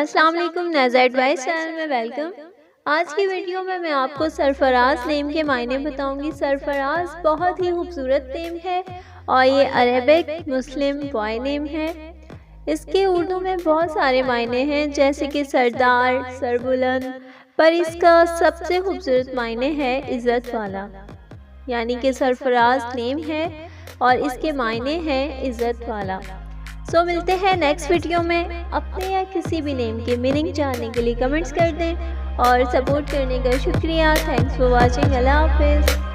अस्सलाम वालेकुम, Neza advice channel में वेलकम। आज की वीडियो में मैं आपको सरफराज नेम के मायने बताऊंगी। सरफराज बहुत ही खूबसूरत नेम है और ये अरेबिक मुस्लिम बॉय नेम है। इसके उर्दू में बहुत सारे मायने हैं जैसे कि सरदार, सरबुलंद, पर इसका सबसे खूबसूरत मायने है इज़्ज़त वाला, यानी कि सरफराज नेम है और इसके मायने हैं इज़्ज़त वाला। सो मिलते हैं नेक्स्ट वीडियो में। अपने या किसी भी नेम के मीनिंग जानने के लिए कमेंट्स कर दें और सपोर्ट करने का शुक्रिया। Thanks for watching. अल्लाह हाफिज़।